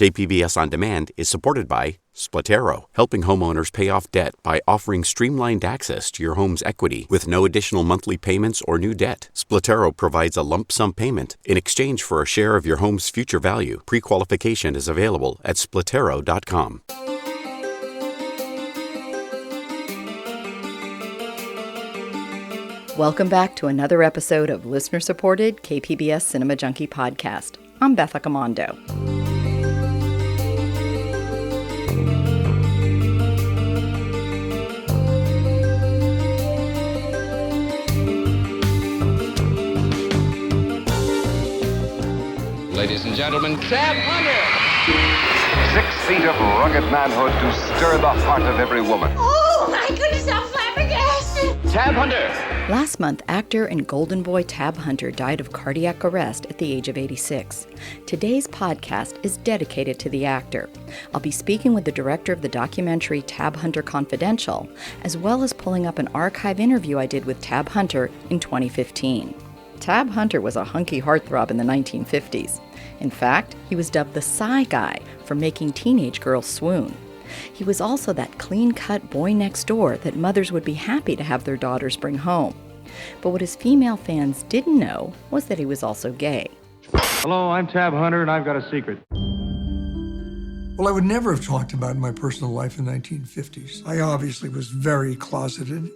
KPBS On Demand is supported by Splatero, helping homeowners pay off debt by offering streamlined access to your home's equity with no additional monthly payments or new debt. Splatero provides a lump sum payment in exchange for a share of your home's future value. Pre-qualification is available at Splatero.com. Welcome back to another episode of listener-supported KPBS Cinema Junkie podcast. I'm Beth Accomando. Ladies and gentlemen, Tab Hunter! 6 feet of rugged manhood to stir the heart of every woman. Oh, my goodness, I'm flabbergasted! Tab Hunter! Last month, actor and Golden Boy Tab Hunter died of cardiac arrest at the age of 86. Today's podcast is dedicated to the actor. I'll be speaking with the director of the documentary Tab Hunter Confidential, as well as pulling up an archive interview I did with Tab Hunter in 2015. Tab Hunter was a hunky heartthrob in the 1950s. In fact, he was dubbed the Psy Guy for making teenage girls swoon. He was also that clean-cut boy next door that mothers would be happy to have their daughters bring home. But what his female fans didn't know was that he was also gay. Hello, I'm Tab Hunter, and I've got a secret. Well, I would never have talked about my personal life in the 1950s. I obviously was very closeted,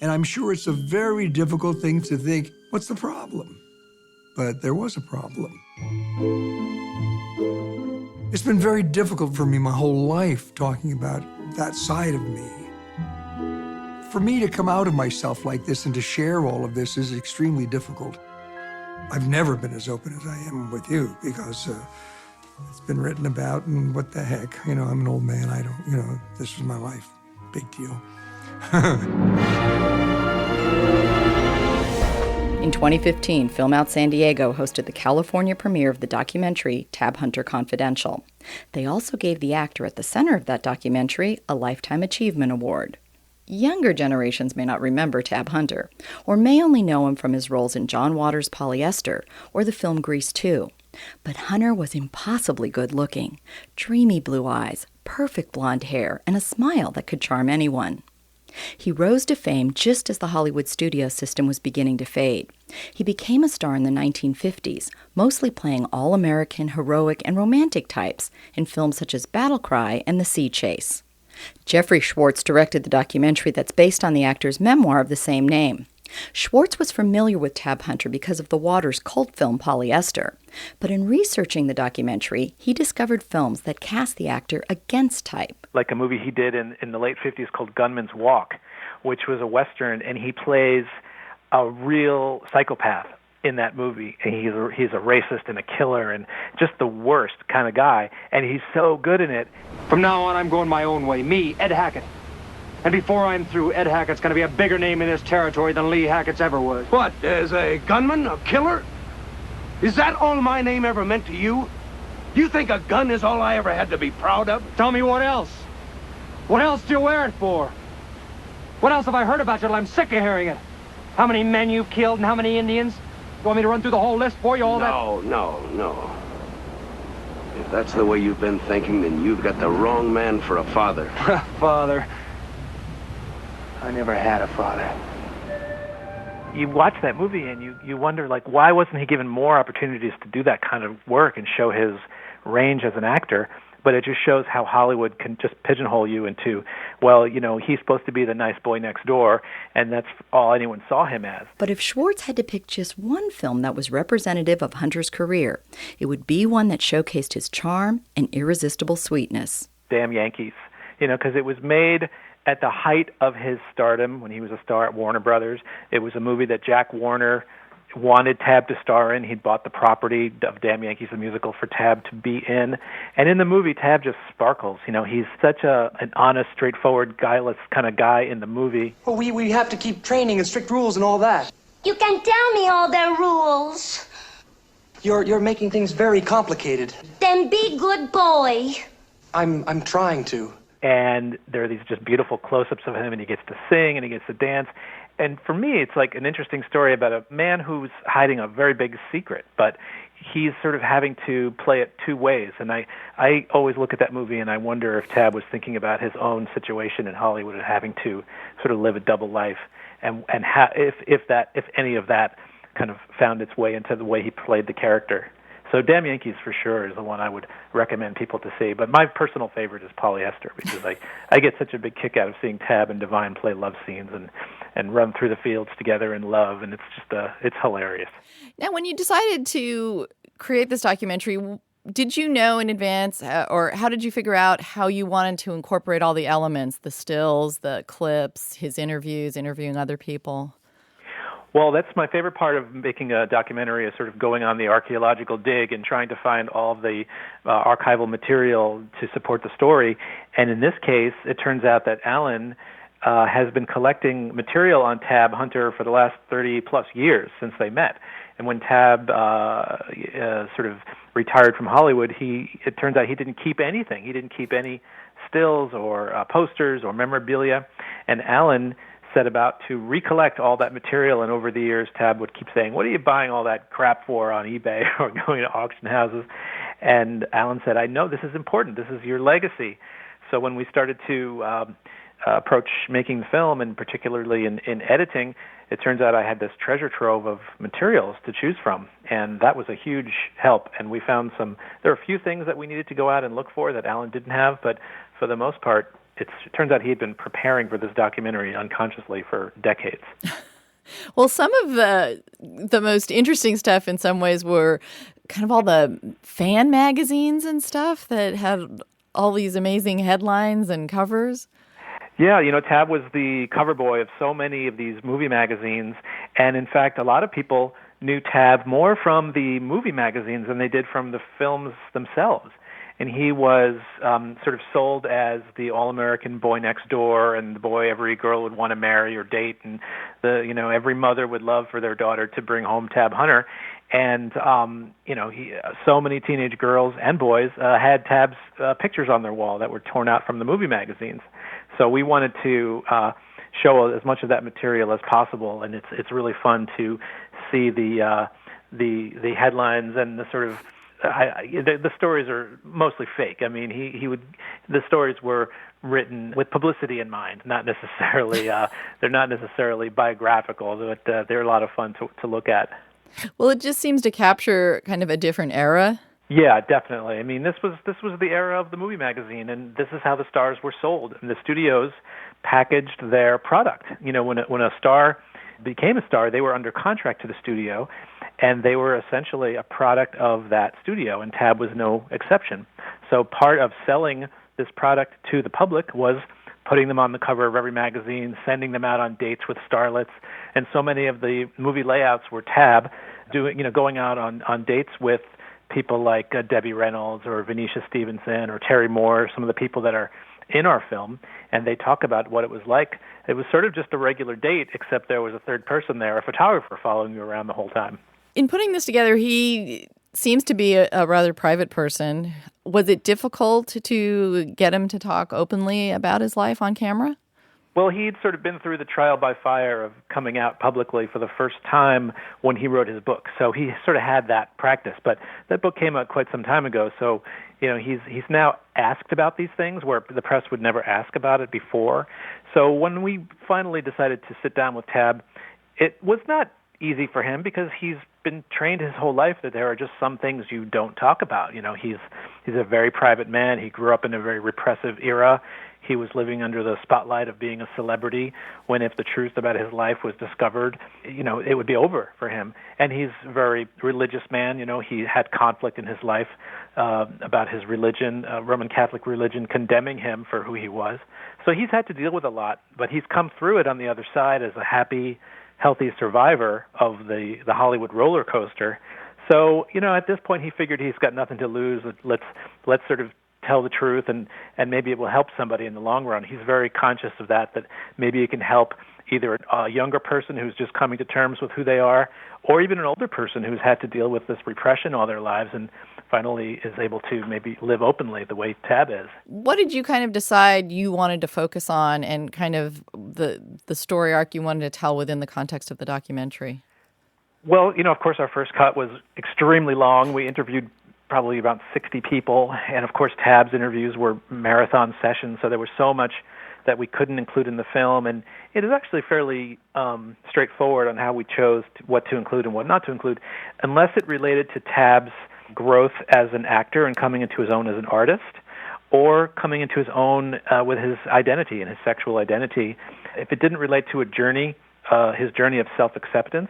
and I'm sure it's a very difficult thing to think, what's the problem? But there was a problem. It's been very difficult for me my whole life talking about that side of me. For me to come out of myself like this and to share all of this is extremely difficult. I've never been as open as I am with you because it's been written about, and what the heck, I'm an old man, this was my life, big deal. In 2015, Film Out San Diego hosted the California premiere of the documentary Tab Hunter Confidential. They also gave the actor at the center of that documentary a Lifetime Achievement Award. Younger generations may not remember Tab Hunter, or may only know him from his roles in John Waters' Polyester or the film Grease 2. But Hunter was impossibly good-looking, dreamy blue eyes, perfect blonde hair, and a smile that could charm anyone. He rose to fame just as the Hollywood studio system was beginning to fade. He became a star in the 1950s, mostly playing all-American, heroic, and romantic types in films such as Battle Cry and The Sea Chase. Jeffrey Schwartz directed the documentary that's based on the actor's memoir of the same name. Schwartz was familiar with Tab Hunter because of the Waters cult film Polyester, but in researching the documentary, he discovered films that cast the actor against type. Like a movie he did in the late 50s called Gunman's Walk, which was a Western, and he plays a real psychopath in that movie. And he's a racist and a killer and just the worst kind of guy, and he's so good in it. From now on, I'm going my own way. Me, Ed Hackett. And before I'm through, Ed Hackett's going to be a bigger name in this territory than Lee Hackett's ever was. What, as a gunman, a killer? Is that all my name ever meant to you? You think a gun is all I ever had to be proud of? Tell me what else. What else do you wear it for? What else have I heard about you till I'm sick of hearing it? How many men you've killed and how many Indians? You want me to run through the whole list for you, all that? No. If that's the way you've been thinking, then you've got the wrong man for a father. Father. I never had a father. You watch that movie and you wonder, why wasn't he given more opportunities to do that kind of work and show his range as an actor? But it just shows how Hollywood can just pigeonhole you into, he's supposed to be the nice boy next door, and that's all anyone saw him as. But if Schwartz had to pick just one film that was representative of Hunter's career, it would be one that showcased his charm and irresistible sweetness. Damn Yankees, because it was made at the height of his stardom when he was a star at Warner Brothers. It was a movie that Jack Warner wanted Tab to star in. He'd bought the property of Damn Yankees, the musical, for Tab to be in. And in the movie, Tab just sparkles. He's such an honest, straightforward, guileless kind of guy in the movie. Well, we have to keep training and strict rules and all that. You can tell me all the rules. You're making things very complicated. Then be good boy. I'm trying to. And there are these just beautiful close-ups of him, and he gets to sing, and he gets to dance. And for me, it's like an interesting story about a man who's hiding a very big secret, but he's sort of having to play it two ways. And I always look at that movie and I wonder if Tab was thinking about his own situation in Hollywood and having to sort of live a double life, and if any of that kind of found its way into the way he played the character. So Damn Yankees for sure is the one I would recommend people to see. But my personal favorite is Polyester, because I get such a big kick out of seeing Tab and Divine play love scenes and run through the fields together in love, and it's just it's hilarious. Now, when you decided to create this documentary, did you know in advance, or how did you figure out how you wanted to incorporate all the elements, the stills, the clips, his interviews, interviewing other people? Well, that's my favorite part of making a documentary, is sort of going on the archaeological dig and trying to find all the archival material to support the story. And in this case, it turns out that Alan has been collecting material on Tab Hunter for the last 30-plus years since they met. And when Tab sort of retired from Hollywood, it turns out he didn't keep anything. He didn't keep any stills or posters or memorabilia. And Alan set about to recollect all that material, and over the years, Tab would keep saying, "What are you buying all that crap for on eBay or going to auction houses?" And Alan said, "I know this is important. This is your legacy." So when we started to approach making the film, and particularly in editing, it turns out I had this treasure trove of materials to choose from, and that was a huge help. And we found there are a few things that we needed to go out and look for that Alan didn't have, but for the most part, it turns out he had been preparing for this documentary unconsciously for decades. Well, some of the most interesting stuff in some ways were kind of all the fan magazines and stuff that had all these amazing headlines and covers. Yeah, Tab was the cover boy of so many of these movie magazines, and in fact, a lot of people knew Tab more from the movie magazines than they did from the films themselves. And he was sort of sold as the all-American boy next door, and the boy every girl would want to marry or date, and every mother would love for their daughter to bring home Tab Hunter. And so many teenage girls and boys had Tab's pictures on their wall that were torn out from the movie magazines. So we wanted to show as much of that material as possible, and it's really fun to see the headlines and the sort of the stories are mostly fake. I mean, the stories were written with publicity in mind, not necessarily they're not necessarily biographical, but they're a lot of fun to look at. Well, it just seems to capture kind of a different era. Yeah, definitely. I mean, this was the era of the movie magazine, and this is how the stars were sold. And the studios packaged their product. When a star became a star, they were under contract to the studio, and they were essentially a product of that studio, and Tab was no exception. So part of selling this product to the public was putting them on the cover of every magazine, sending them out on dates with starlets, and so many of the movie layouts were Tab going out on dates with people like Debbie Reynolds or Venetia Stevenson or Terry Moore, some of the people that are in our film, and they talk about what it was like. It was sort of just a regular date, except there was a third person there, a photographer following you around the whole time. In putting this together, he seems to be a rather private person. Was it difficult to get him to talk openly about his life on camera? Well, he'd sort of been through the trial by fire of coming out publicly for the first time when he wrote his book. So he sort of had that practice. But that book came out quite some time ago. So, he's now asked about these things where the press would never ask about it before. So when we finally decided to sit down with Tab, it was not easy for him because he's been trained his whole life that there are just some things you don't talk about. He's a very private man. He grew up in a very repressive era. He was living under the spotlight of being a celebrity when if the truth about his life was discovered, it would be over for him. And he's a very religious man. He had conflict in his life about his religion, Roman Catholic religion, condemning him for who he was. So he's had to deal with a lot, but he's come through it on the other side as a happy, healthy survivor of the Hollywood roller coaster. So, at this point he figured he's got nothing to lose. Let's sort of tell the truth, and maybe it will help somebody in the long run. He's very conscious of that maybe it can help either a younger person who's just coming to terms with who they are, or even an older person who's had to deal with this repression all their lives and finally is able to maybe live openly the way Tab is. What did you kind of decide you wanted to focus on and kind of the story arc you wanted to tell within the context of the documentary? Well, of course, our first cut was extremely long. We interviewed probably about 60 people, and of course, Tab's interviews were marathon sessions, so there was so much that we couldn't include in the film, and it is actually fairly straightforward on how we chose what to include and what not to include, unless it related to Tab's growth as an actor and coming into his own as an artist, or coming into his own with his identity and his sexual identity. If it didn't relate to a journey, his journey of self-acceptance,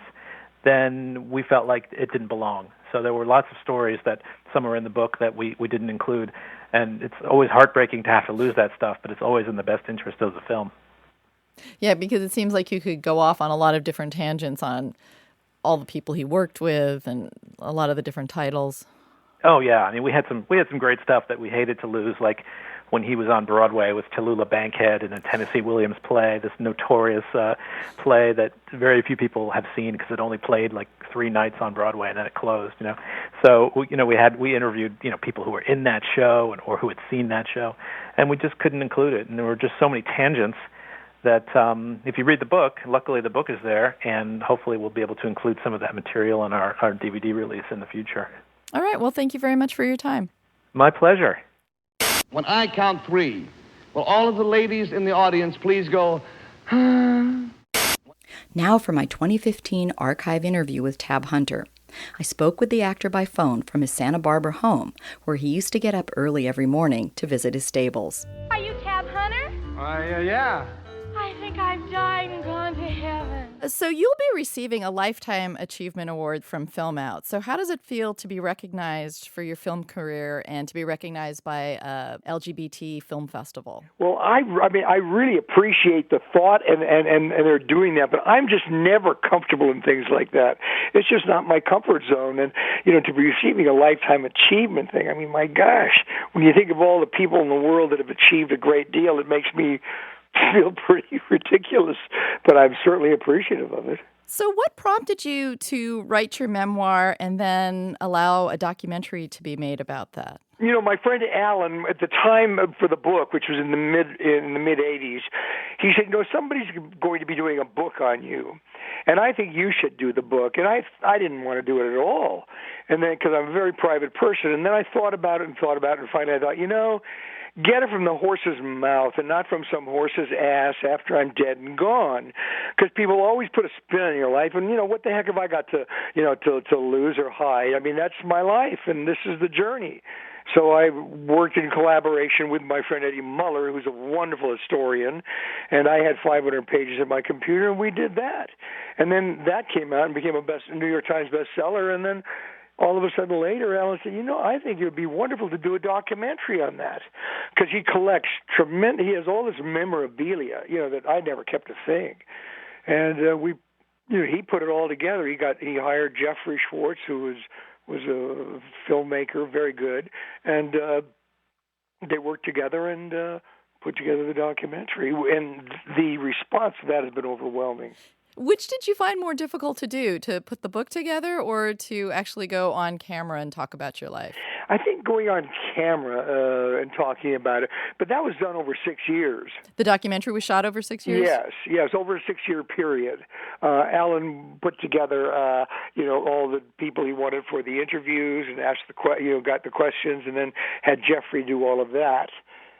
then we felt like it didn't belong. So there were lots of stories that some are in the book that we didn't include. And it's always heartbreaking to have to lose that stuff, but it's always in the best interest of the film. Yeah, because it seems like you could go off on a lot of different tangents on all the people he worked with and a lot of the different titles. Oh, yeah. I mean, we had some great stuff that we hated to lose, like when he was on Broadway with Tallulah Bankhead in a Tennessee Williams play, this notorious play that very few people have seen because it only played like 3 nights on Broadway and then it closed. So we interviewed people who were in that show or who had seen that show, and we just couldn't include it. And there were just so many tangents that if you read the book, luckily the book is there, and hopefully we'll be able to include some of that material in our DVD release in the future. All right. Well, thank you very much for your time. My pleasure. When I count 3, will all of the ladies in the audience please go, Now for my 2015 archive interview with Tab Hunter. I spoke with the actor by phone from his Santa Barbara home, where he used to get up early every morning to visit his stables. Are you Tab Hunter? Yeah. I think I've died and gone to heaven. So you'll be receiving a Lifetime Achievement Award from Film Out. So how does it feel to be recognized for your film career and to be recognized by a LGBT film festival? Well, I mean, I really appreciate the thought and they're doing that, but I'm just never comfortable in things like that. It's just not my comfort zone. And, to be receiving a Lifetime Achievement thing, I mean, my gosh, when you think of all the people in the world that have achieved a great deal, it makes me feel pretty ridiculous, but I'm certainly appreciative of it. So what prompted you to write your memoir and then allow a documentary to be made about that? My friend Alan, at the time for the book, which was in the mid '80s, he said, somebody's going to be doing a book on you, and I think you should do the book. And I didn't want to do it at all, and then because I'm a very private person, and then I thought about it, and finally I thought, get it from the horse's mouth and not from some horse's ass after I'm dead and gone. Because people always put a spin on your life, and what the heck have I got to lose or hide? I mean, that's my life, and this is the journey. So I worked in collaboration with my friend Eddie Muller, who's a wonderful historian, and I had 500 pages in my computer, and we did that. And then that came out and became a New York Times bestseller, and then all of a sudden later, Alan said, I think it would be wonderful to do a documentary on that, because he collects he has all this memorabilia, that I never kept a thing. And he put it all together. He hired Jeffrey Schwartz, who was a filmmaker, very good, and they worked together and put together the documentary. And the response to that has been overwhelming. Which did you find more difficult to do, to put the book together or to actually go on camera and talk about your life? I think going on camera and talking about it, but that was done over 6 years. The documentary was shot over 6 years? Yes, over a 6-year period. Alan put together, all the people he wanted for the interviews and got the questions, and then had Jeffrey do all of that.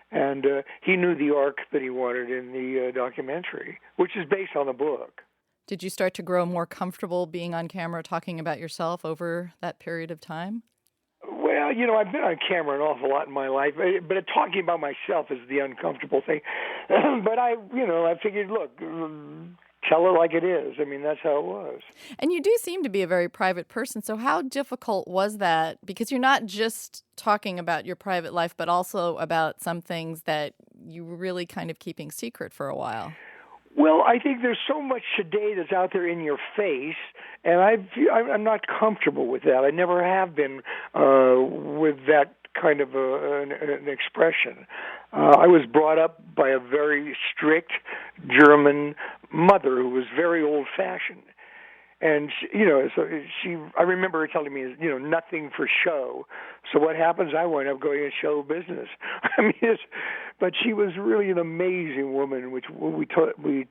And he knew the arc that he wanted in the documentary, which is based on the book. Did you start to grow more comfortable being on camera talking about yourself over that period of time? Well, I've been on camera an awful lot in my life, but talking about myself is the uncomfortable thing. But I figured, look, tell it like it is. I mean, that's how it was. And you do seem to be a very private person. So how difficult was that? Because you're not just talking about your private life, but also about some things that you were really kind of keeping secret for a while. Well, I think there's so much today that's out there in your face, and I'm not comfortable with that. I never have been with that kind of an expression. I was brought up by a very strict German mother who was very old-fashioned. And, I remember her telling me, nothing for show. So what happens? I wind up going in show business. I mean, but she was really an amazing woman, which we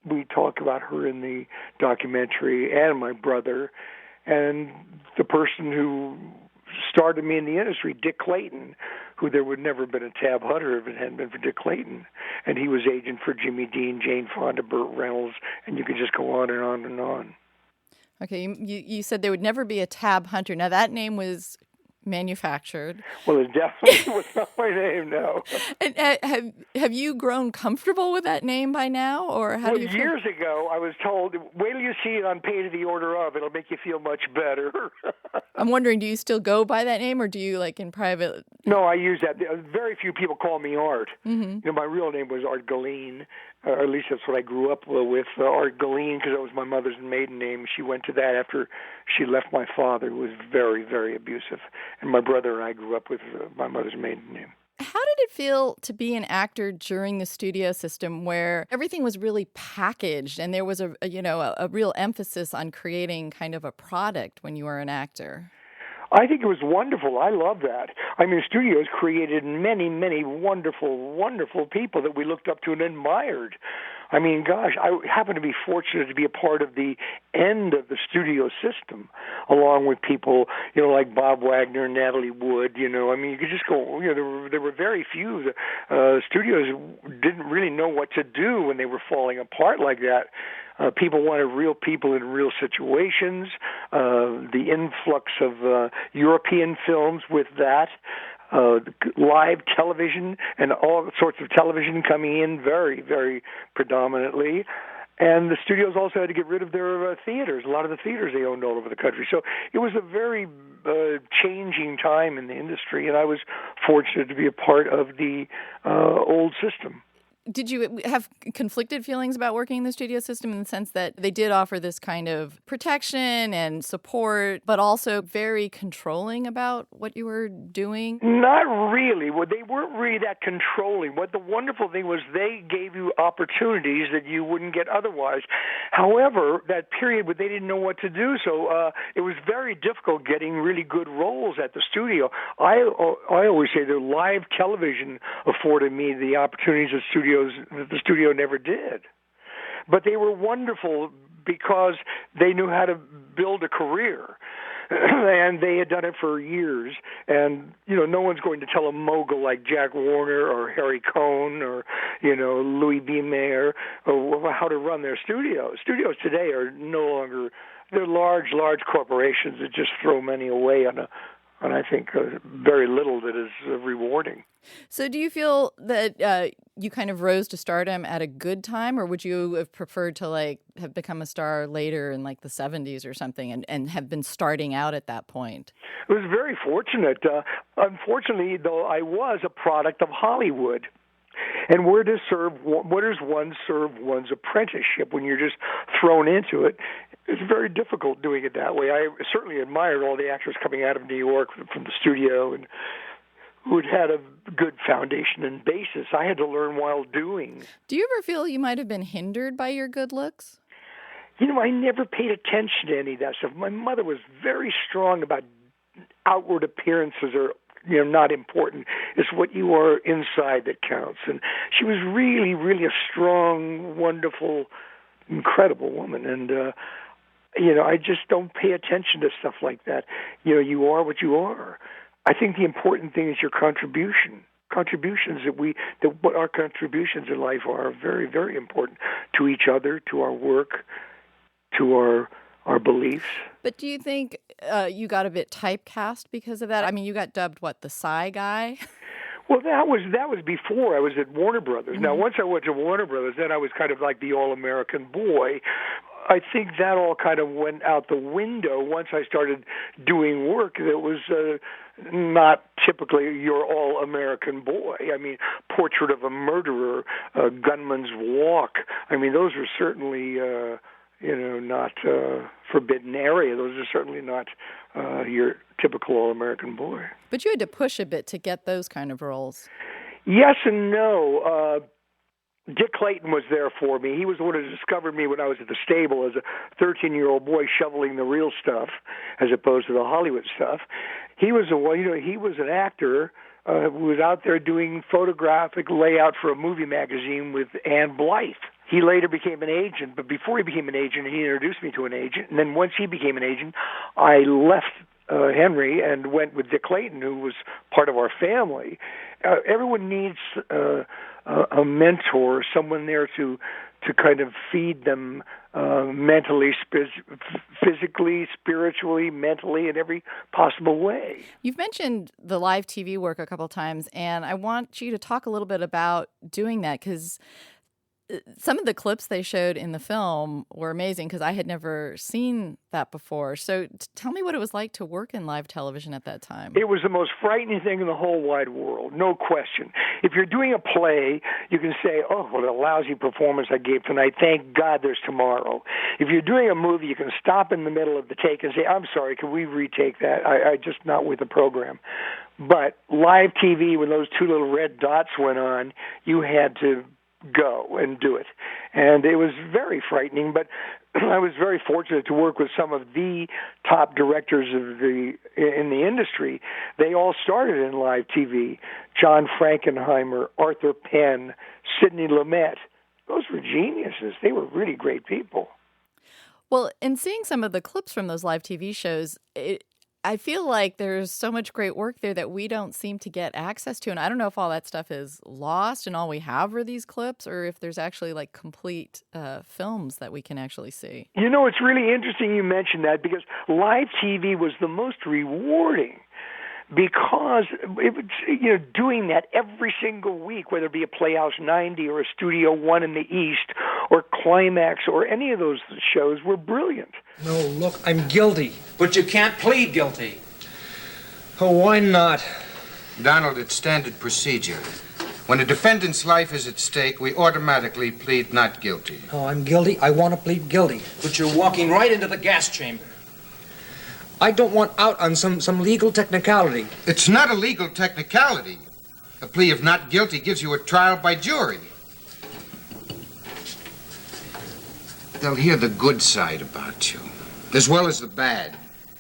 we talk about her in the documentary, and my brother, and the person who started me in the industry, Dick Clayton, who there would never have been a Tab Hunter if it hadn't been for Dick Clayton. And he was agent for Jimmy Dean, Jane Fonda, Burt Reynolds, and you could just go on and on and on. Okay, you said there would never be a Tab Hunter. Now, that name was manufactured. Well, it definitely was not my name, no. And have you grown comfortable with that name by now, or how do you feel? Years ago, I was told, wait till you see it on pay to the order of, it'll make you feel much better. I'm wondering, do you still go by that name, or do you, like, in private? No, I use that. Very few people call me Art. Mm-hmm. You know, my real name was Art Galeen, or at least that's what I grew up with, Art Galeen, because that was my mother's maiden name. She went to that after she left my father, who was very, very abusive. And my brother and I grew up with my mother's maiden name. How did it feel to be an actor during the studio system where everything was really packaged and there was a real emphasis on creating kind of a product when you were an actor? I think it was wonderful. I love that. I mean, studios created many, many wonderful, wonderful people that we looked up to and admired. I mean, gosh, I happen to be fortunate to be a part of the end of the studio system, along with people, like Bob Wagner, Natalie Wood, I mean, you could just go, there were very few. Studios didn't really know what to do when they were falling apart like that. People wanted real people in real situations. The influx of European films with that, live television and all sorts of television coming in very, very predominantly. And the studios also had to get rid of their theaters, a lot of the theaters they owned all over the country. So it was a very changing time in the industry, and I was fortunate to be a part of the old system. Did you have conflicted feelings about working in the studio system in the sense that they did offer this kind of protection and support, but also very controlling about what you were doing? Not really. Well, they weren't really that controlling. What the wonderful thing was, they gave you opportunities that you wouldn't get otherwise. However, that period where they didn't know what to do, so it was very difficult getting really good roles at the studio. I always say that live television afforded me the opportunities that the studio never did. But they were wonderful because they knew how to build a career. And they had done it for years. And, no one's going to tell a mogul like Jack Warner or Harry Cohn or, Louis B. Mayer how to run their studios. Studios today are no longer, they're large corporations that just throw money away on I think very little that is rewarding. So do you feel that you kind of rose to stardom at a good time, or would you have preferred to have become a star later in the 70s or something and have been starting out at that point? It was very fortunate. Unfortunately, though, I was a product of Hollywood. And where does one serve one's apprenticeship when you're just thrown into it? It's very difficult doing it that way. I certainly admired all the actors coming out of New York from the studio and who had a good foundation and basis. I had to learn while doing. Do you ever feel you might have been hindered by your good looks? I never paid attention to any of that stuff. My mother was very strong about outward appearances or not important. It's what you are inside that counts. And she was really, really a strong, wonderful, incredible woman. And, I just don't pay attention to stuff like that. You are what you are. I think the important thing is your contribution. What our contributions in life are very, very important to each other, to our work, to our beliefs. But do you think you got a bit typecast because of that? I mean, you got dubbed, the Psy guy? Well, that was before I was at Warner Brothers. Mm-hmm. Now, once I went to Warner Brothers, then I was kind of like the all-American boy. I think that all kind of went out the window once I started doing work that was not typically your all-American boy. I mean, Portrait of a Murderer, Gunman's Walk. I mean, those are certainly... not forbidden area. Those are certainly not your typical all-American boy. But you had to push a bit to get those kind of roles. Yes and no. Dick Clayton was there for me. He was the one who discovered me when I was at the stable as a 13-year-old boy shoveling the real stuff as opposed to the Hollywood stuff. He was he was an actor who was out there doing photographic layout for a movie magazine with Ann Blythe. He later became an agent, but before he became an agent, he introduced me to an agent. And then once he became an agent, I left Henry and went with Dick Clayton, who was part of our family. Everyone needs a mentor, someone there to kind of feed them mentally, physically, spiritually, mentally, in every possible way. You've mentioned the live TV work a couple times, and I want you to talk a little bit about doing that, because some of the clips they showed in the film were amazing, because I had never seen that before. So tell me what it was like to work in live television at that time. It was the most frightening thing in the whole wide world, no question. If you're doing a play, you can say, oh, what a lousy performance I gave tonight. Thank God there's tomorrow. If you're doing a movie, you can stop in the middle of the take and say, I'm sorry, can we retake that? I just not with the program. But live TV, when those two little red dots went on, you had to go and do it. And it was very frightening, but I was very fortunate to work with some of the top directors in the industry. They all started in live TV. John Frankenheimer, Arthur Penn, Sidney Lumet. Those were geniuses. They were really great people. Well, in seeing some of the clips from those live TV shows, I feel like there's so much great work there that we don't seem to get access to. And I don't know if all that stuff is lost and all we have are these clips, or if there's actually like complete films that we can actually see. You know, it's really interesting you mentioned that, because live TV was the most rewarding, because it was, doing that every single week, whether it be a Playhouse 90 or a Studio One in the East or Climax or any of those shows, were brilliant. No, look, I'm guilty. But you can't plead guilty. Oh, why not? Donald, it's standard procedure. When a defendant's life is at stake, we automatically plead not guilty. Oh, I'm guilty. I want to plead guilty. But you're walking right into the gas chamber. I don't want out on some legal technicality. It's not a legal technicality. A plea of not guilty gives you a trial by jury. They'll hear the good side about you, as well as the bad.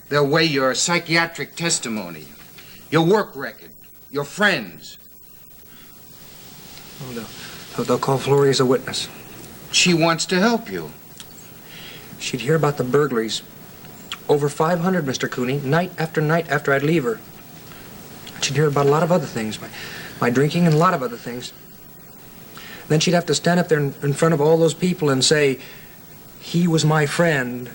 They'll weigh your psychiatric testimony, your work record, your friends. Oh, they'll call Florrie as a witness. She wants to help you. She'd hear about the burglaries. Over 500, Mr. Cooney, night after I'd leave her. She'd hear about a lot of other things, my drinking and a lot of other things. Then she'd have to stand up there in front of all those people and say, he was my friend.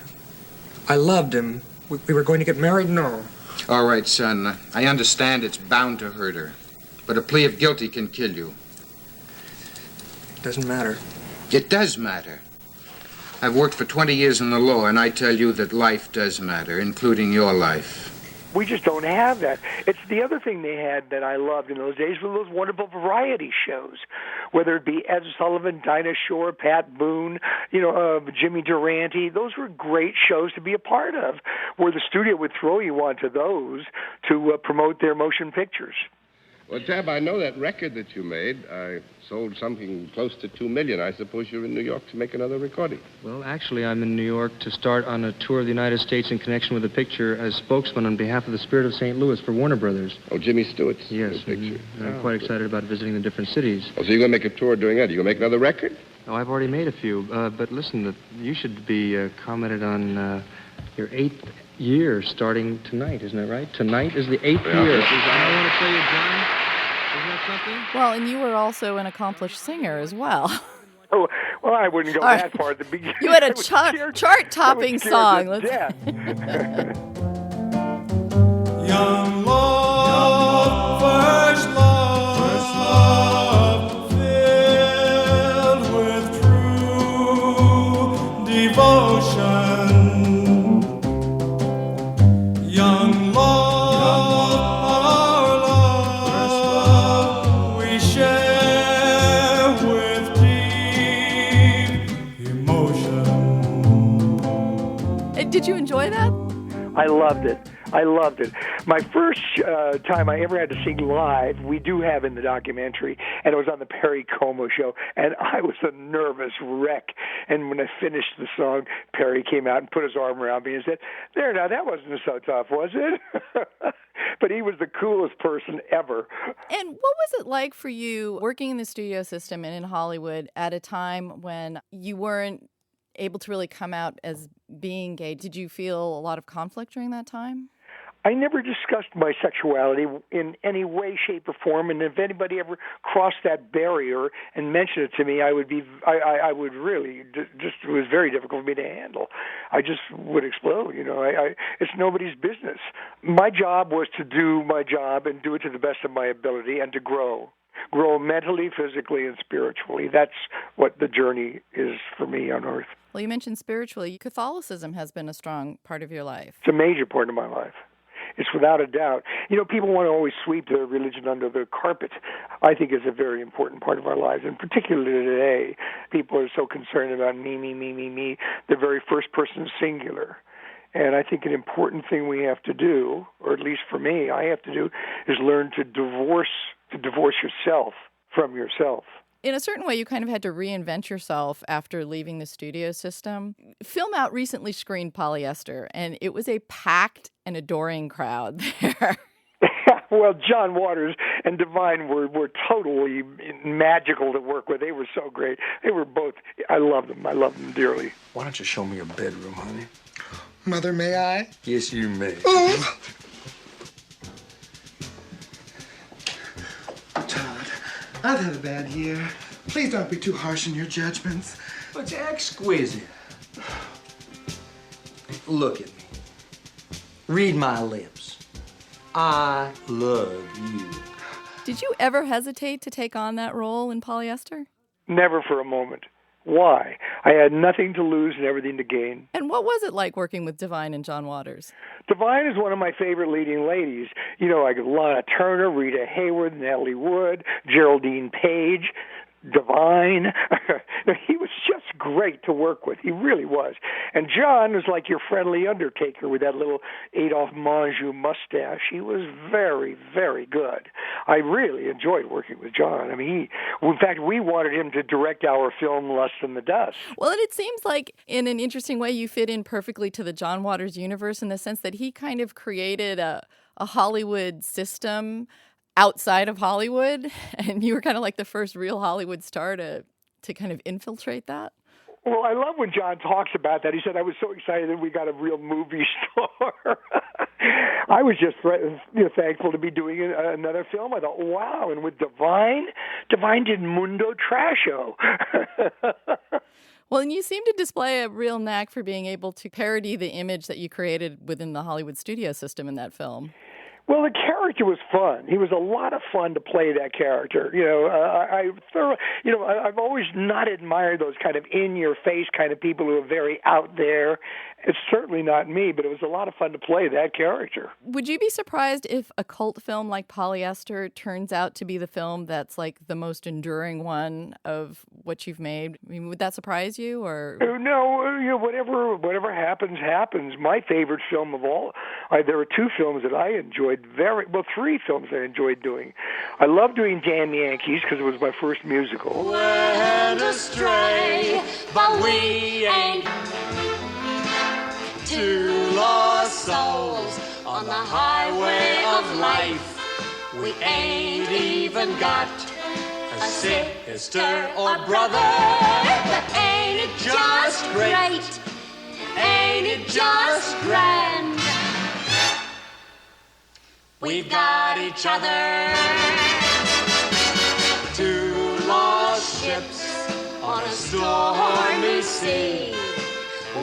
I loved him. We were going to get married? No. All right, son. I understand it's bound to hurt her. But a plea of guilty can kill you. It doesn't matter. It does matter. I've worked for 20 years in the law, and I tell you that life does matter, including your life. We just don't have that. It's the other thing they had that I loved in those days were those wonderful variety shows, whether it be Ed Sullivan, Dinah Shore, Pat Boone, Jimmy Durante. Those were great shows to be a part of, where the studio would throw you onto those to promote their motion pictures. Well, Tab, I know that record that you made. I sold something close to $2 million. I suppose you're in New York to make another recording. Well, actually, I'm in New York to start on a tour of the United States in connection with the picture as spokesman on behalf of the Spirit of St. Louis for Warner Brothers. Oh, Jimmy Stewart's picture. I'm quite excited about visiting the different cities. Oh, so you're going to make a tour doing that? You going to make another record? Oh, I've already made a few. But listen, you should be commented on your 8th year starting tonight, isn't that right? Tonight is the 8th year. I want to tell you, John, isn't that something? Well, and you were also an accomplished singer as well. Oh, well, I wouldn't go that far at the beginning. You had a chart-topping song. Young love, first love, filled with true devotion. Young love, our love, we share with deep emotion. Did you enjoy that? I loved it. My first time I ever had to sing live, we do have in the documentary, and it was on the Perry Como show, and I was a nervous wreck. And when I finished the song, Perry came out and put his arm around me and said, "There, now that wasn't so tough, was it?" But he was the coolest person ever. And what was it like for you working in the studio system and in Hollywood at a time when you weren't able to really come out as being gay? Did you feel a lot of conflict during that time? I never discussed my sexuality in any way, shape, or form, and if anybody ever crossed that barrier and mentioned it to me, I would really just, it was very difficult for me to handle. I just would explode, it's nobody's business. My job was to do my job and do it to the best of my ability and to grow mentally, physically, and spiritually. That's what the journey is for me on earth. Well, you mentioned spiritually. Catholicism has been a strong part of your life. It's a major part of my life. It's without a doubt. People want to always sweep their religion under the carpet. I think it's a very important part of our lives, and particularly today, people are so concerned about me, the very first person singular. And I think an important thing we have to do, or at least for me, I have to do, is learn to divorce yourself from yourself. In a certain way, you kind of had to reinvent yourself after leaving the studio system. Film Out recently screened Polyester, and it was a packed and adoring crowd there. Well, John Waters and Divine were totally magical to work with. They were so great. They were both, I love them dearly. Why don't you show me your bedroom, honey? Mother, may I? Yes, you may. Oh. Todd, I've had a bad year. Please don't be too harsh in your judgments. But you're exquisite. Look at me. Read my lips. I love you. Did you ever hesitate to take on that role in Polyester? Never for a moment. Why? I had nothing to lose and everything to gain. And what was it like working with Divine and John Waters? Divine is one of my favorite leading ladies. Like Lana Turner, Rita Hayworth, Natalie Wood, Geraldine Page, Divine. He was just great to work with. He really was. And John was like your friendly undertaker with that little Adolphe Menjou mustache. He was very, very good. I really enjoyed working with John. In fact, we wanted him to direct our film Lust in the Dust. Well, and it seems like in an interesting way you fit in perfectly to the John Waters universe in the sense that he kind of created a Hollywood system outside of Hollywood, and you were kind of like the first real Hollywood star to kind of infiltrate that. Well, I love when John talks about that. He said, I was so excited that we got a real movie star. I was just thankful to be doing another film. I thought, wow, and with Divine did Mundo Trasho. Well, and you seem to display a real knack for being able to parody the image that you created within the Hollywood studio system in that film. Well, the character was fun. He was a lot of fun to play that character. I've always not admired those kind of in-your-face kind of people who are very out there. It's certainly not me, but it was a lot of fun to play that character. Would you be surprised if a cult film like Polyester turns out to be the film that's like the most enduring one of what you've made? Would that surprise you, or? No, whatever happens, happens. My favorite film of all, there were two films that I enjoyed three films I enjoyed doing. I love doing Damn Yankees because it was my first musical. We're led astray, but we ain't. Two lost souls on the highway of life. We ain't even got a sister or brother. But ain't it just great? Ain't it just grand? We've got each other. Two lost ships on a stormy sea.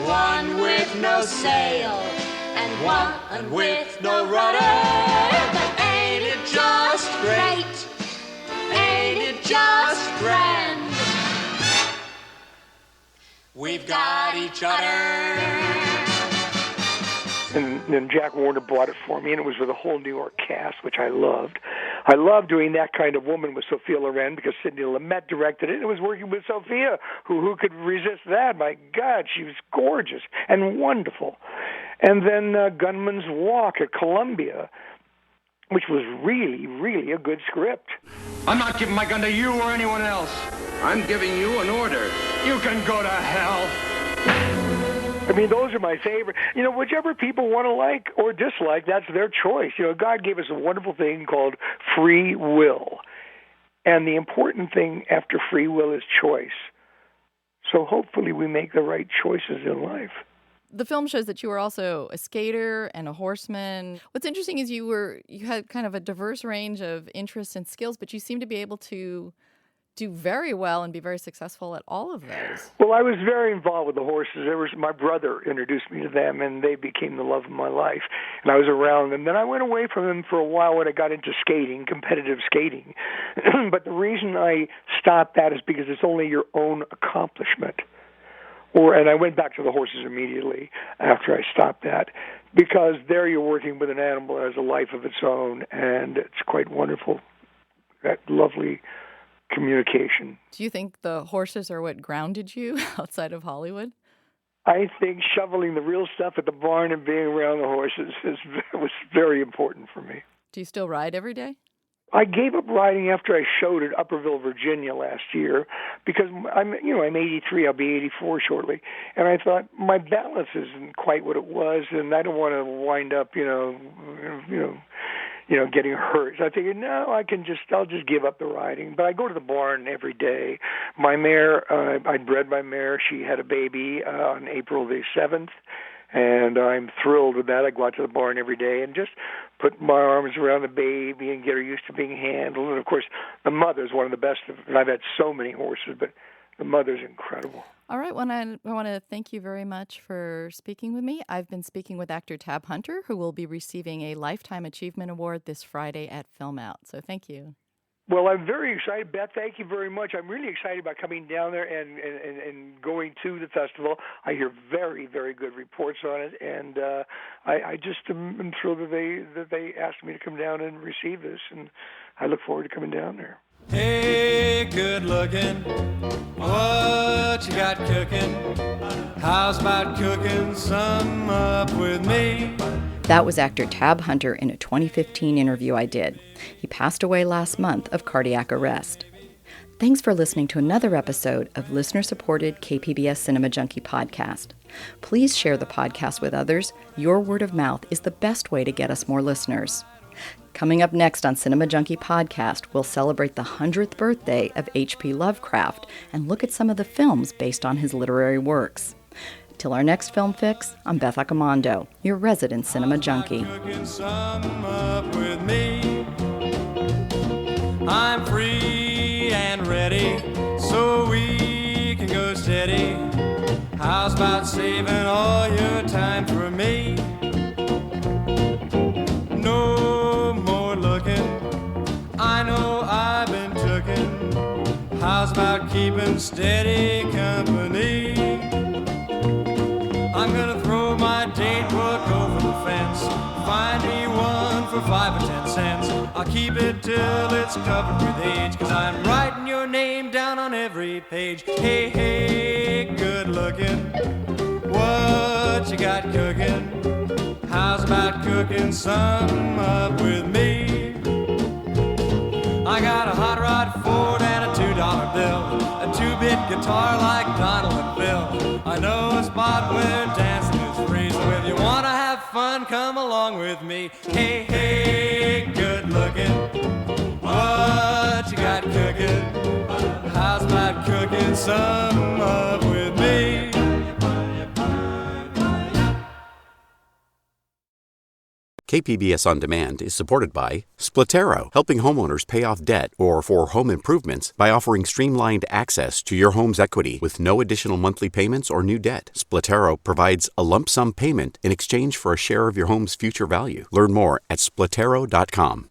One with no sail and one with no rudder. But ain't it just great? Ain't it just grand? We've got each other. And then Jack Warner bought it for me, and it was with a whole New York cast, which I loved. I loved doing That Kind of Woman with Sophia Loren because Sidney Lumet directed it. It was working with Sophia. Who could resist that? My God, she was gorgeous and wonderful. And then Gunman's Walk at Columbia. which was really, really a good script. I'm not giving my gun to you or anyone else. I'm giving you an order. You can go to hell. I mean, those are my favorite. You know, whichever people want to like or dislike, that's their choice. You know, God gave us a wonderful thing called free will. And the important thing after free will is choice. So hopefully we make the right choices in life. The film shows that you were also a skater and a horseman. What's interesting is you had kind of a diverse range of interests and skills, but you seem to be able to do very well and be very successful at all of those. Well, I was very involved with the horses. My brother introduced me to them, and they became the love of my life. And I was around them. Then I went away from them for a while when I got into skating, competitive skating. But the reason I stopped that is because it's only your own accomplishment. And I went back to the horses immediately after I stopped that, because there you're working with an animal that has a life of its own, and it's quite wonderful. That lovely communication. Do you think the horses are what grounded you outside of Hollywood? I think shoveling the real stuff at the barn and being around the horses was very important for me. Do you still ride every day? I gave up riding after I showed at Upperville, Virginia last year, because I'm 83, I'll be 84 shortly, and I thought my balance isn't quite what it was, and I don't want to wind up, getting hurt. So I figured, no, I'll just give up the riding. But I go to the barn every day. My mare, I bred my mare. She had a baby on April the 7th, and I'm thrilled with that. I go out to the barn every day and just put my arms around the baby and get her used to being handled. And, of course, the mother's one of the best. And I've had so many horses, but the mother's incredible. All right. Well, I want to thank you very much for speaking with me. I've been speaking with actor Tab Hunter, who will be receiving a Lifetime Achievement Award this Friday at Film Out. So thank you. Well, I'm very excited, Beth. Thank you very much. I'm really excited about coming down there and going to the festival. I hear very, very good reports on it, and I just am thrilled that they asked me to come down and receive this, and I look forward to coming down there. Hey, good looking, what you got cooking? How's about cooking some up with me? That was actor Tab Hunter in a 2015 interview I did. He passed away last month of cardiac arrest. Thanks for listening to another episode of listener-supported KPBS Cinema Junkie podcast. Please share the podcast with others. Your word of mouth is the best way to get us more listeners. Coming up next on Cinema Junkie Podcast, we'll celebrate the 100th birthday of H.P. Lovecraft and look at some of the films based on his literary works. Till our next Film Fix, I'm Beth Accomando, your resident cinema junkie. I'm free and ready, so we can go steady. How's about saving all your time for me? No more looking, I know I've been tooken. How's about keeping steady company? I'm gonna throw my date book over the fence. Find me one for 5 or 10 cents. I'll keep it till it's covered with age, 'cause I'm writing your name down on every page. Hey, hey, good looking, what you got cooking? How's about cooking some up with me? I got a hot rod Ford and a $2 bill, a 2-bit guitar like Donald and Bill. I know a spot where dancing is free, so if you wanna have fun, come along with me. Hey, hey, good looking, what you got cooking? How's about cooking some up with me? KPBS On Demand is supported by Splatero, helping homeowners pay off debt or for home improvements by offering streamlined access to your home's equity with no additional monthly payments or new debt. Splatero provides a lump sum payment in exchange for a share of your home's future value. Learn more at splatero.com.